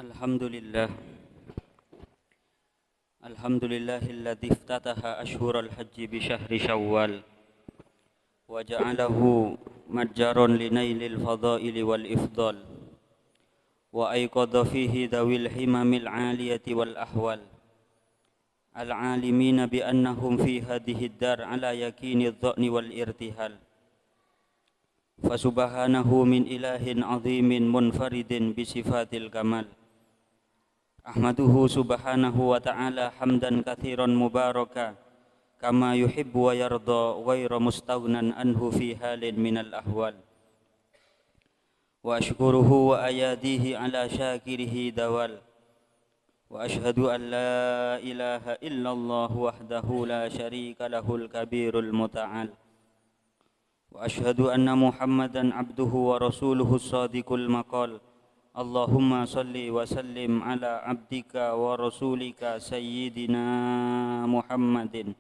Alhamdulillah. Alhamdulillahilladzi iftataha ashhural hajji bi syahri Syawal wa ja'alahu majjaron linailil fadaili wal ifdal wa ayqadha fihi dawil himamil 'aliyati wal ahwal al-'alimina bi annahum fi hadhihi ad-dar 'ala yaqini adh-dha'ni wal irtihal fa subhanahu min ilahin 'azimin munfaridin bi sifatil kamal. Ahmaduhu subhanahu wa ta'ala hamdan kathiran mubaraka kama yuhibbu wa yarda ghayra mustaghnan anhu fi halin minal ahwal wa ashkuruhu wa ayadihi ala syakirihi dawal wa ashhadu an la ilaha illallah wahdahu la syarika lahul kabirul muta'al wa ashhadu anna muhammadan abduhu wa rasuluhu sadiqul maqal. Allahumma salli wa sallim ala abdika wa rasulika sayyidina Muhammadin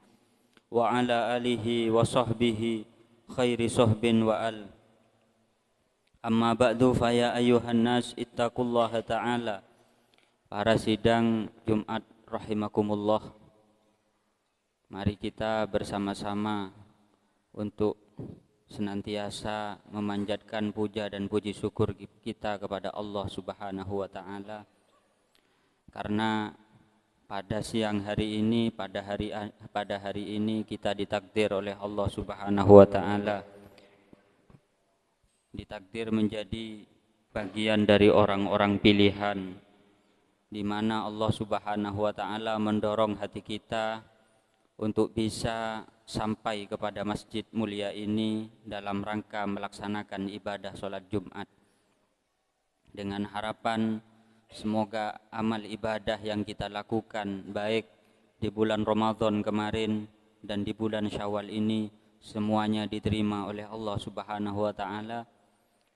wa ala alihi wa sahbihi khairi sahbin wa al. Amma ba'du fa ya ayyuhan nas ittaqullaha ta'ala. Para sidang Jumat rahimakumullah. Mari kita bersama-sama untuk senantiasa memanjatkan puja dan puji syukur kita kepada Allah Subhanahu wa ta'ala, karena pada siang hari ini, pada hari ini kita ditakdir oleh Allah Subhanahu wa ta'ala, ditakdir menjadi bagian dari orang-orang pilihan, di mana Allah Subhanahu wa ta'ala mendorong hati kita untuk bisa sampai kepada masjid mulia ini dalam rangka melaksanakan ibadah sholat Jumat, dengan harapan semoga amal ibadah yang kita lakukan baik di bulan Ramadan kemarin dan di bulan Syawal ini semuanya diterima oleh Allah Subhanahu wa ta'ala.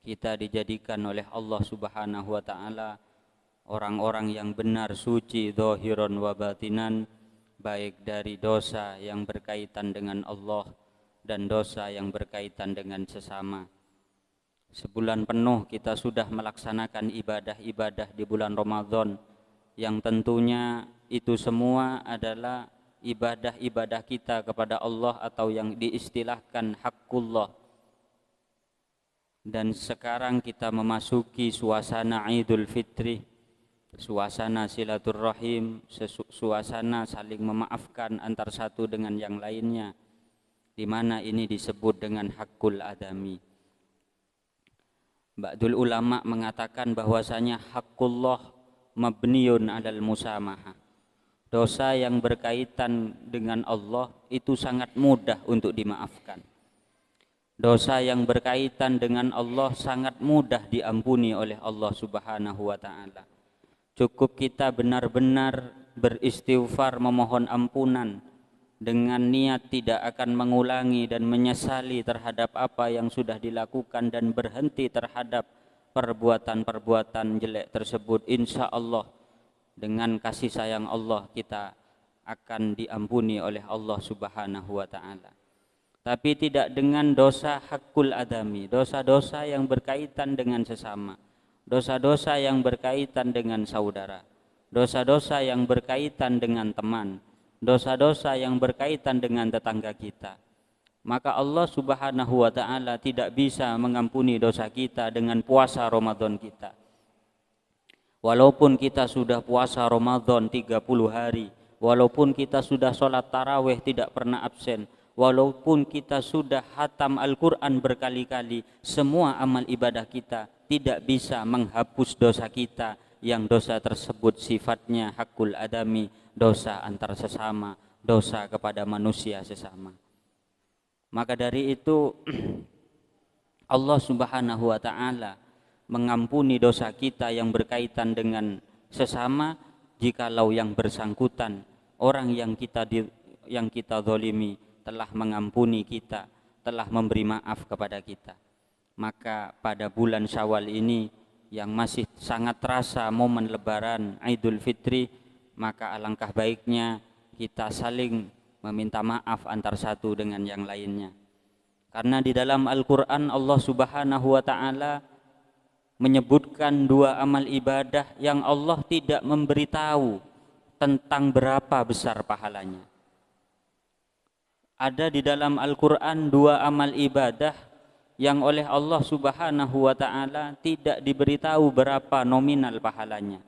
Kita dijadikan oleh Allah Subhanahu wa ta'ala orang-orang yang benar, suci zahiran wa batinan, baik dari dosa yang berkaitan dengan Allah dan dosa yang berkaitan dengan sesama. Sebulan penuh kita sudah melaksanakan ibadah-ibadah di bulan Ramadan, yang tentunya itu semua adalah ibadah-ibadah kita kepada Allah atau yang diistilahkan hakkullah. Dan sekarang kita memasuki suasana Idul Fitri, suasana silaturrahim, suasana saling memaafkan antar satu dengan yang lainnya, di mana ini disebut dengan hakul adami. Ba'dul ulama mengatakan bahwasanya hakullah mabniun alal musamaha. Dosa yang berkaitan dengan Allah itu sangat mudah untuk dimaafkan. Dosa yang berkaitan dengan Allah sangat mudah diampuni oleh Allah Subhanahu wa ta'ala. Cukup kita benar-benar beristighfar, memohon ampunan dengan niat tidak akan mengulangi dan menyesali terhadap apa yang sudah dilakukan dan berhenti terhadap perbuatan-perbuatan jelek tersebut. Insya Allah dengan kasih sayang Allah kita akan diampuni oleh Allah Subhanahu wa ta'ala. Tapi tidak dengan dosa hakul adami, dosa-dosa yang berkaitan dengan sesama, dosa-dosa yang berkaitan dengan saudara, dosa-dosa yang berkaitan dengan teman, dosa-dosa yang berkaitan dengan tetangga kita. Maka Allah Subhanahu wa ta'ala tidak bisa mengampuni dosa kita dengan puasa Ramadan kita. Walaupun kita sudah puasa Ramadan 30 hari, walaupun kita sudah sholat tarawih tidak pernah absen, walaupun kita sudah hatam Al-Quran berkali-kali, semua amal ibadah kita tidak bisa menghapus dosa kita, yang dosa tersebut sifatnya hakul adami, dosa antar sesama, dosa kepada manusia sesama. Maka dari itu Allah Subhanahu wa ta'ala mengampuni dosa kita yang berkaitan dengan sesama jikalau yang bersangkutan, orang yang kita zalimi, telah mengampuni kita, telah memberi maaf kepada kita. Maka pada bulan Syawal ini yang masih sangat terasa momen lebaran Idul Fitri, maka alangkah baiknya kita saling meminta maaf antar satu dengan yang lainnya. Karena di dalam Al-Quran Allah Subhanahu wa ta'ala menyebutkan dua amal ibadah yang Allah tidak memberitahu tentang berapa besar pahalanya. Ada di dalam Al-Quran dua amal ibadah yang oleh Allah Subhanahu wa ta'ala tidak diberitahu berapa nominal pahalanya.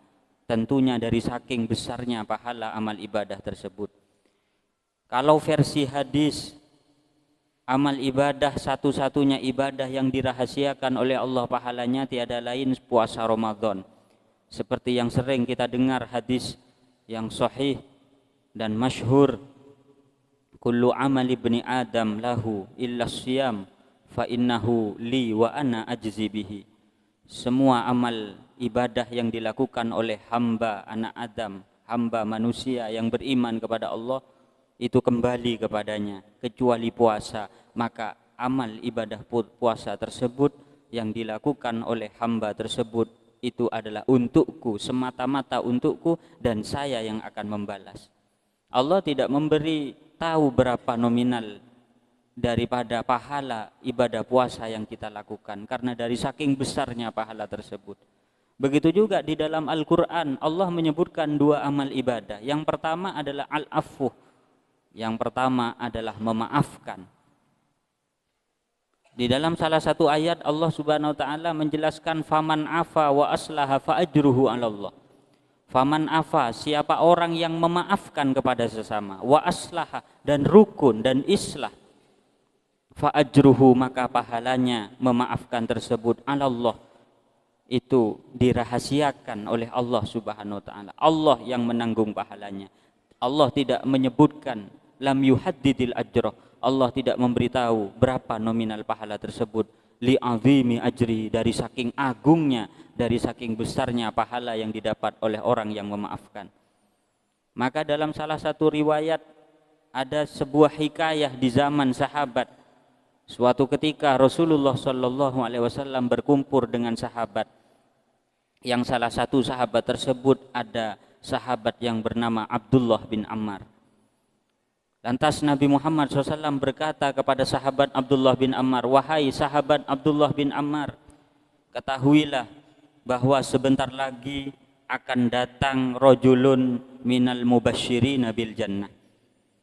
Tentunya dari saking besarnya pahala amal ibadah tersebut. Kalau versi hadis, amal ibadah satu-satunya ibadah yang dirahasiakan oleh Allah pahalanya tiada lain puasa Ramadan. Seperti yang sering kita dengar hadis yang sahih dan masyhur, kullu amali ibni Adam lahu illa siyam fa innahu li wa ana ajzi bihi. Semua amal ibadah yang dilakukan oleh hamba anak Adam, hamba manusia yang beriman kepada Allah, itu kembali kepadanya kecuali puasa. Maka amal ibadah puasa tersebut yang dilakukan oleh hamba tersebut itu adalah untukku, semata-mata untukku, dan saya yang akan membalas. Allah tidak memberi tahu berapa nominal daripada pahala ibadah puasa yang kita lakukan, karena dari saking besarnya pahala tersebut. Begitu juga di dalam Al-Quran Allah menyebutkan dua amal ibadah. Yang pertama adalah al-afwu, yang pertama adalah memaafkan. Di dalam salah satu ayat Allah Subhanahu wa ta'ala menjelaskan faman afa wa aslaha fa ajruhu 'ala Allah. Faman afa, siapa orang yang memaafkan kepada sesama, wa aslaha, dan rukun dan islah, fa ajruhu, maka pahalanya memaafkan tersebut 'ala Allah, itu dirahasiakan oleh Allah Subhanahu wa ta'ala. Allah yang menanggung pahalanya. Allah tidak menyebutkan lam yuhaddidil ajrah. Allah tidak memberitahu berapa nominal pahala tersebut. Li'azimi ajri, dari saking agungnya, dari saking besarnya pahala yang didapat oleh orang yang memaafkan. Maka dalam salah satu riwayat ada sebuah hikayah di zaman sahabat. Suatu ketika Rasulullah Shallallahu Alaihi Wasallam berkumpul dengan sahabat, yang salah satu sahabat tersebut ada sahabat yang bernama Abdullah bin Ammar. Lantas Nabi Muhammad SAW berkata kepada sahabat Abdullah bin Ammar, wahai sahabat Abdullah bin Ammar, ketahuilah bahwa sebentar lagi akan datang rajulun minal mubasyirina bil jannah.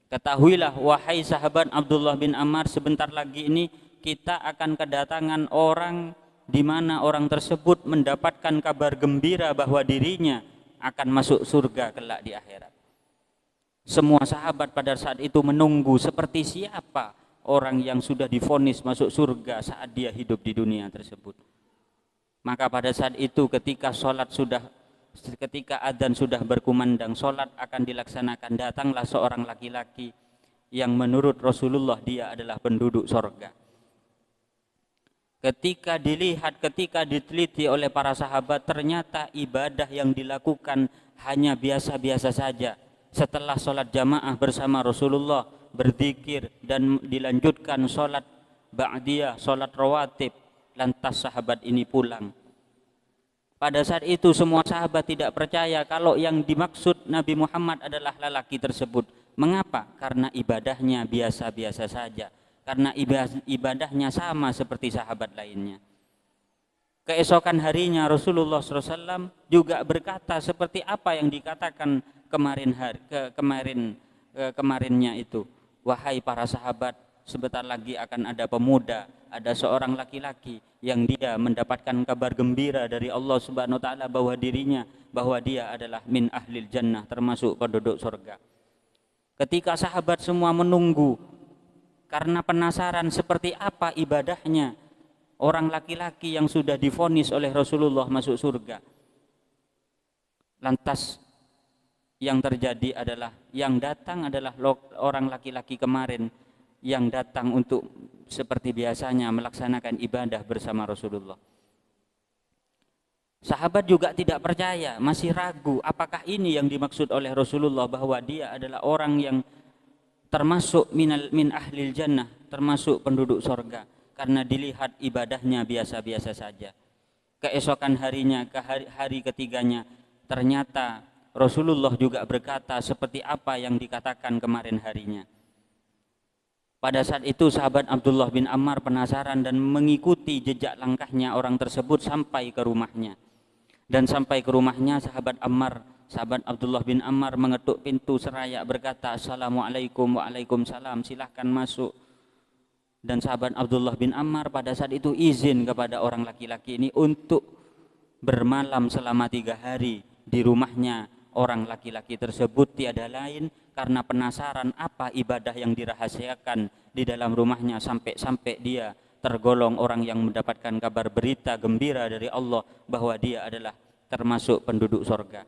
Ketahuilah wahai sahabat Abdullah bin Ammar, sebentar lagi ini kita akan kedatangan orang di mana orang tersebut mendapatkan kabar gembira bahwa dirinya akan masuk surga kelak di akhirat. Semua sahabat pada saat itu menunggu seperti siapa orang yang sudah divonis masuk surga saat dia hidup di dunia tersebut. Maka pada saat itu ketika adzan sudah berkumandang, solat akan dilaksanakan, datanglah seorang laki-laki yang menurut Rasulullah dia adalah penduduk sorga. Ketika diteliti oleh para sahabat, ternyata ibadah yang dilakukan hanya biasa-biasa saja. Setelah sholat jamaah bersama Rasulullah, berzikir dan dilanjutkan sholat ba'diyah, sholat rawatib, lantas sahabat ini pulang. Pada saat itu semua sahabat tidak percaya kalau yang dimaksud Nabi Muhammad adalah lelaki tersebut. Mengapa? Karena ibadahnya biasa-biasa saja. Karena ibadahnya sama seperti sahabat lainnya. Keesokan harinya Rasulullah SAW juga berkata seperti apa yang dikatakan kemarinnya itu. Wahai para sahabat, sebentar lagi akan ada pemuda, ada seorang laki-laki yang dia mendapatkan kabar gembira dari Allah Subhanahu wa ta'ala bahwa dia adalah min ahlil jannah, termasuk penduduk surga. Ketika sahabat semua menunggu karena penasaran seperti apa ibadahnya orang laki-laki yang sudah divonis oleh Rasulullah masuk surga. Lantas yang terjadi adalah yang datang adalah orang laki-laki kemarin yang datang untuk seperti biasanya melaksanakan ibadah bersama Rasulullah. Sahabat juga tidak percaya, masih ragu apakah ini yang dimaksud oleh Rasulullah bahwa dia adalah orang yang termasuk min ahlil jannah, termasuk penduduk sorga, karena dilihat ibadahnya biasa-biasa saja. Keesokan harinya, hari ketiganya, ternyata Rasulullah juga berkata seperti apa yang dikatakan kemarin harinya. Pada saat itu sahabat Abdullah bin Ammar penasaran dan mengikuti jejak langkahnya orang tersebut sampai ke rumahnya. Dan sampai ke rumahnya sahabat Abdullah bin Ammar mengetuk pintu seraya berkata, "Assalamualaikum." "Waalaikumsalam, silahkan masuk." Dan sahabat Abdullah bin Ammar pada saat itu izin kepada orang laki-laki ini untuk bermalam selama 3 hari di rumahnya orang laki-laki tersebut, tiada lain karena penasaran apa ibadah yang dirahasiakan di dalam rumahnya sampai dia tergolong orang yang mendapatkan kabar berita gembira dari Allah bahwa dia adalah termasuk penduduk sorga.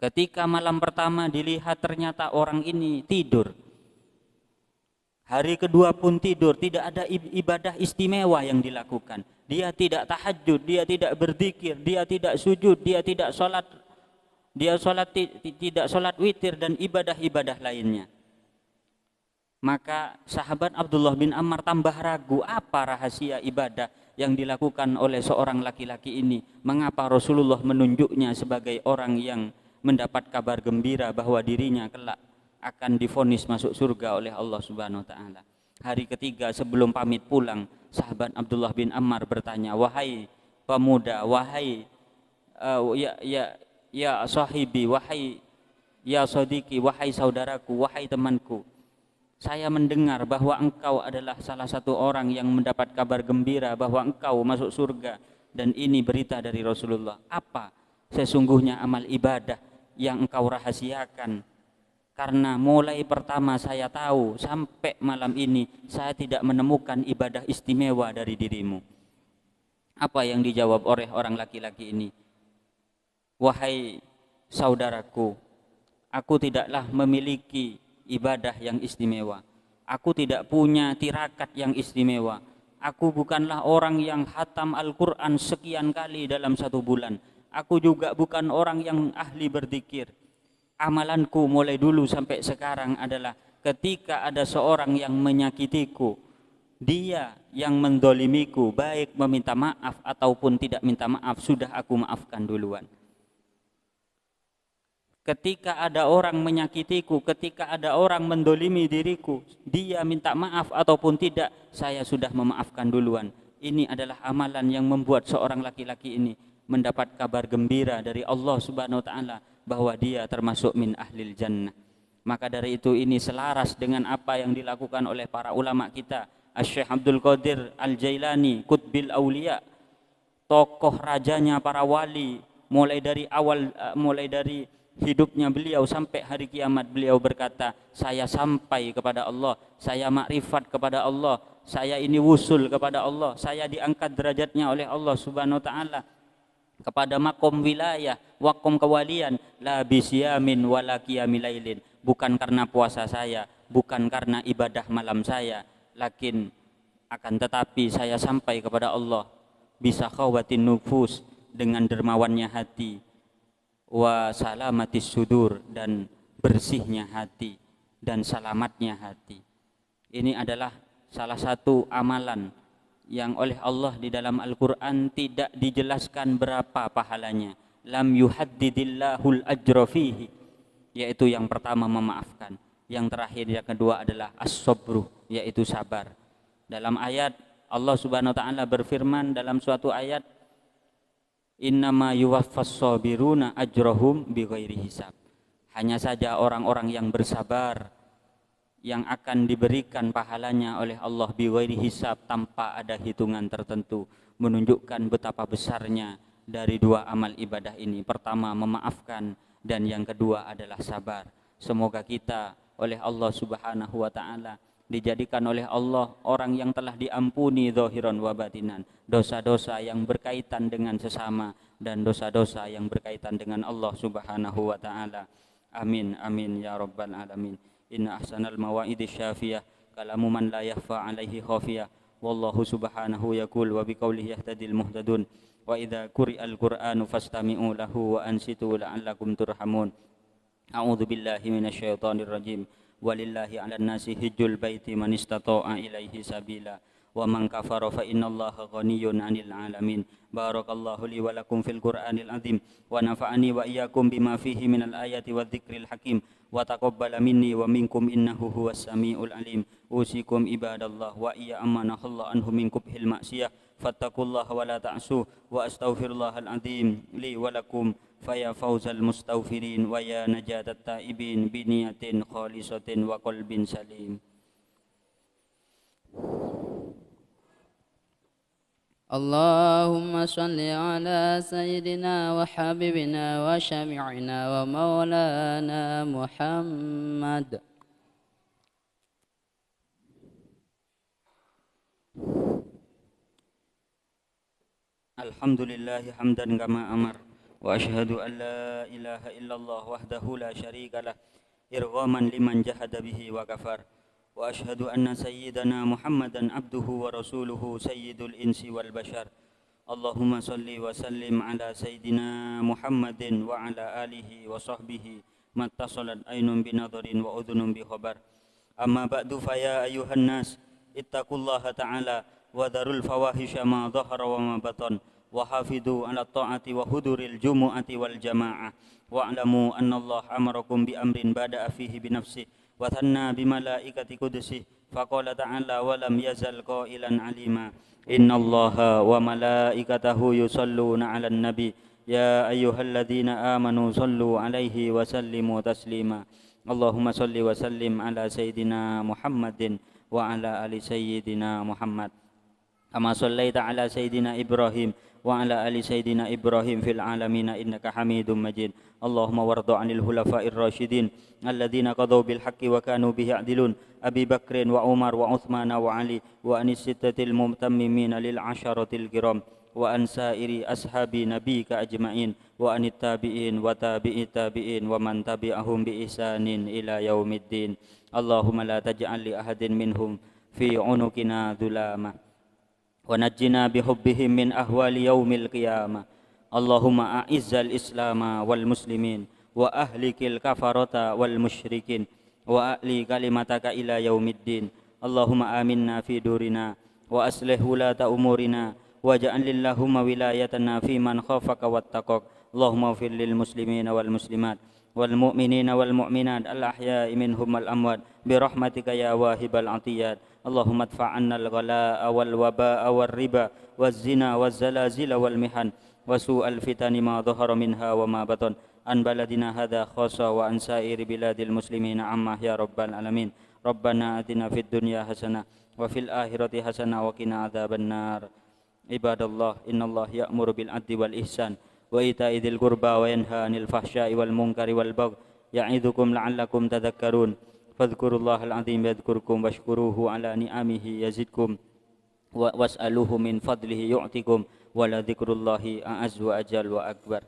Ketika malam pertama dilihat ternyata orang ini tidur. Hari kedua pun tidur, tidak ada ibadah istimewa yang dilakukan. Dia tidak tahajud, dia tidak berzikir, dia tidak sujud, dia tidak sholat. Tidak sholat witir dan ibadah-ibadah lainnya. Maka sahabat Abdullah bin Ammar tambah ragu apa rahasia ibadah yang dilakukan oleh seorang laki-laki ini. Mengapa Rasulullah menunjuknya sebagai orang yang mendapat kabar gembira bahwa dirinya kelak akan divonis masuk surga oleh Allah Subhanahu wa taala. Hari ketiga sebelum pamit pulang, sahabat Abdullah bin Ammar bertanya, "Wahai pemuda, wahai ya sahibi, wahai ya sodiki, wahai saudaraku, wahai temanku, saya mendengar bahwa engkau adalah salah satu orang yang mendapat kabar gembira bahwa engkau masuk surga, dan ini berita dari Rasulullah. Apa sesungguhnya amal ibadah yang engkau rahasiakan? Karena mulai pertama saya tahu sampai malam ini saya tidak menemukan ibadah istimewa dari dirimu." Apa yang dijawab oleh orang laki-laki ini? "Wahai saudaraku, aku tidaklah memiliki ibadah yang istimewa. Aku tidak punya tirakat yang istimewa. Aku bukanlah orang yang khatam Al-Quran sekian kali dalam 1 bulan. Aku juga bukan orang yang ahli berzikir. Amalanku mulai dulu sampai sekarang adalah ketika ada seorang yang menyakitiku, dia yang mendolimiku, baik meminta maaf ataupun tidak minta maaf, sudah aku maafkan duluan. Ketika ada orang menyakitiku, ketika ada orang mendolimi diriku, dia minta maaf ataupun tidak, saya sudah memaafkan duluan." Ini adalah amalan yang membuat seorang laki-laki ini mendapat kabar gembira dari Allah Subhanahu wa taala bahwa dia termasuk min ahlil jannah. Maka dari itu ini selaras dengan apa yang dilakukan oleh para ulama kita. Asy-Syaikh Abdul Qadir Al-Jailani, Qutbil Auliya, tokoh rajanya para wali, mulai dari hidupnya beliau sampai hari kiamat beliau berkata, "Saya sampai kepada Allah, saya makrifat kepada Allah, saya ini wusul kepada Allah, saya diangkat derajatnya oleh Allah Subhanahu wa taala kepada makom wilayah, wakom kewalian, la bisyamin wala qiyamil lailin." Bukan karena puasa saya, bukan karena ibadah malam saya, lakin akan tetapi saya sampai kepada Allah bisa khawatin nufus, dengan dermawannya hati, wa salamatis sudur, dan bersihnya hati dan selamatnya hati. Ini adalah salah satu amalan yang oleh Allah di dalam Al-Quran tidak dijelaskan berapa pahalanya. Lam yuhaddidillahul ajra fihi, yaitu yang pertama memaafkan, yang terakhir yang kedua adalah as-sabru, yaitu sabar. Dalam ayat Allah Subhanahu wa taala berfirman dalam suatu ayat, "Innama yuwaffas sabiruna ajrahum bighairi hisab." Hanya saja orang-orang yang bersabar yang akan diberikan pahalanya oleh Allah bighairi hisab, tanpa ada hitungan tertentu, menunjukkan betapa besarnya dari 2 amal ibadah ini. Pertama memaafkan, dan yang kedua adalah sabar. Semoga kita oleh Allah Subhanahu wa taala dijadikan oleh Allah orang yang telah diampuni zahiran wa batinan, dosa-dosa yang berkaitan dengan sesama dan dosa-dosa yang berkaitan dengan Allah Subhanahu wa taala. Amin amin ya rabbal alamin. Inna ahsanal mawaidi syafiyah kalamu man la yakhfa alaihi khafiyah. Wallahu subhanahu yaqul wa biqaulihi yahtadil muhtadun. Wa idza quri'al qur'anu fastami'u lahu wa ansitu la'allakum turhamun. A'udzu billahi minasyaitonir rajim. Walillahi 'alan nasi hijjul baiti man istata'a ilaihi sabila ومن كفر فإن الله غني عن العالمين. بارك الله لي ولكم في القرآن العظيم ونفعني وإياكم بما فيه من الآيات والذكر الحكيم وتقبل مني ومنكم إنه هو السميع العليم. أوصيكم عباد الله وإيا أمانه الله عنه من قبح المعصية فاتقوا الله ولا تعصوه وأستغفر الله العظيم لي ولكم فيا فوز المستغفرين ويا نجاة التائبين بنية خالصة وقلب سليم. اللهم صل على سيدنا وحبيبنا وشفيعنا ومولانا محمد. الحمد لله حمدا كما أمر وأشهد أن لا إله إلا الله وحده لا شريك له إرغاما لمن جحد به وكفر وأشهد أن سيدنا محمدا عبده ورسوله سيد الإنس والبشر. اللهم صل وسلم على سيدنا محمد وعلى آله وصحبه ما اتصلت عين بنظر وأذن بخبر. أما بعد فيا أيها الناس اتقوا الله تعالى وذروا الفواحش ما ظهر وما بطن وحافظوا على الطاعة وحضور الجمعة والجماعة واعلموا أن الله أمركم بأمر بدأ فيه بنفسه وثنى بملائكة قدسه فقال تعالى ولم يزل قائلا عليما إن الله وملائكته يصلون على النبي يا أيها الذين آمنوا صلوا عليه وسلموا تسليما. اللهم صل وسلم على سيدنا محمد وعلى آل سيدنا محمد كما صليت على سيدنا إبراهيم وعلى آل سيدنا إبراهيم في العالمين إنك حميد مجيد. اللهم وارض عن الخلفاء الراشدين الذين قضوا بالحق وكانوا به يعدلون أبي بكر وعمر وعثمان وعلي وعن الستة المتممين للعشرة الكرام وعن سائر أصحاب نبيك أجمعين وعن التابعين وتابع التابعين ومن تبعهم بإحسان إلى يوم الدين. اللهم لا تجعل لأحد منهم في عنقنا ظلامة ونجنا بحبهم من أهوال يوم القيامة. اللهم أعز الإسلام والمسلمين وأهلك الكفرة والمشركين وأعلي كلمتك إلى يوم الدين. اللهم آمنا في دورنا وأصلح ولاة أمورنا واجعل اللهم ولايتنا في من خافك واتقاك. اللهم اغفر للمسلمين والمسلمات والمؤمنين والمؤمنات الأحياء منهم والأموات برحمتك يا واهب العطيات. اللهم ادفع عنا الغلاء والوباء والربا والزنا والزلازل والمحن وسوء الفتن ما ظهر منها وما بطن عن بلدنا هذا خاصة وعن سائر بلاد المسلمين عامة يا رب العالمين. ربنا آتنا في الدنيا حسنة وفي الآخرة حسنة وقنا عذاب النار. عباد الله إن الله يأمر بالعدل والإحسان وإيتاء ذي القربى وينهى عن الفحشاء والمنكر والبغي يعظكم لعلكم تذكرون. فاذكروا الله العظيم يذكركم واشكروه على نعمه يزدكم واسألوه من فضله يعطكم ولذكر الله أعز وأجل وأكبر.